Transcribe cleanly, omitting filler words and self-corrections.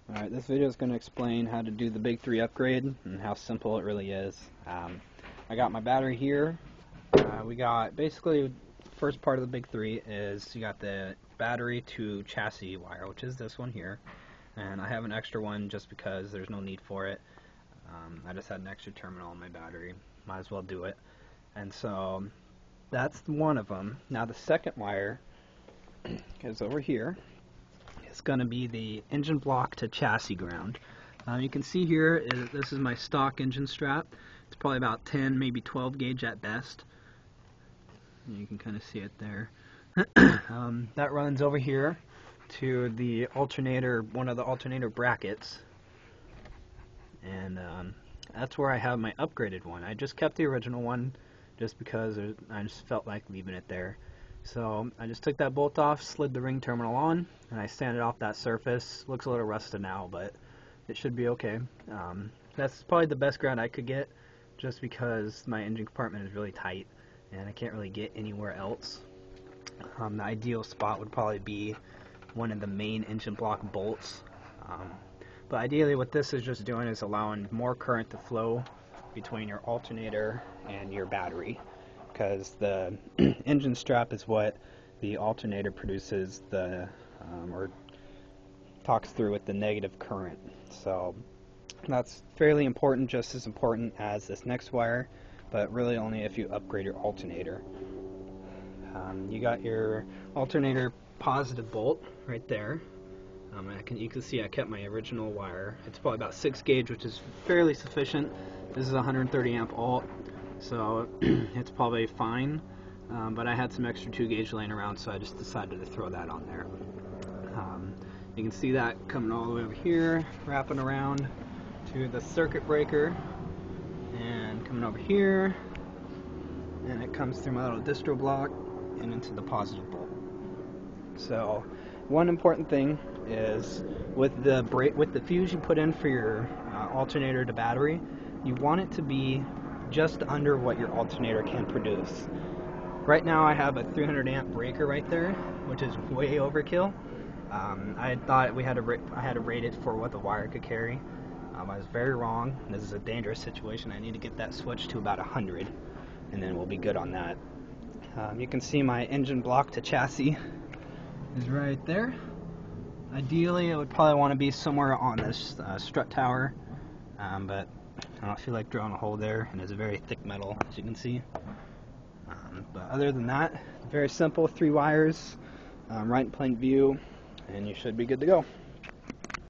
Alright, this video is going to explain how to do the Big 3 upgrade and how simple it really is. I got my battery here. We got basically first part of the Big 3 is you got the battery to chassis wire, which is this one here, and I have an extra one just because there's no need for it. I just had an extra terminal on my battery, might as well do it. And so that's one of them. Now the second wire is over here. It's going to be the engine block to chassis ground. You can see here, this is my stock engine strap. It's probably about 10, maybe 12 gauge at best. You can kind of see it there. That runs over here to the alternator, one of the alternator brackets. And that's where I have my upgraded one. I just kept the original one just because I just felt like leaving it there. So I just took that bolt off, slid the ring terminal on, and I sanded off that surface. Looks a little rusted now, but it should be okay. That's probably the best ground I could get, just because my engine compartment is really tight and I can't really get anywhere else. The ideal spot would probably be one of the main engine block bolts. But ideally what this is just doing is allowing more current to flow between your alternator and your battery, because the engine strap is what the alternator produces or talks through with the negative current. So that's fairly important, just as important as this next wire, but really only if you upgrade your alternator. You got your alternator positive bolt right there. You can see I kept my original wire. It's probably about 6 gauge, which is fairly sufficient. This is a 130 amp alt, so it's probably fine, but I had some extra 2 gauge laying around, so I just decided to throw that on there. You can see that coming all the way over here, wrapping around to the circuit breaker, and coming over here, and it comes through my little distro block and into the positive bolt. So one important thing is with the fuse you put in for your alternator to battery, you want it to be just under what your alternator can produce. Right now I have a 300 amp breaker right there, which is way overkill. I thought I had to rate it for what the wire could carry. I was very wrong. This is a dangerous situation. I need to get that switched to about 100, and then we'll be good on that. You can see my engine block to chassis is right there. Ideally, it would probably want to be somewhere on this strut tower, but I don't feel like drilling a hole there, and it's a very thick metal, as you can see. But other than that, very simple, 3 wires, right in plain view, and you should be good to go.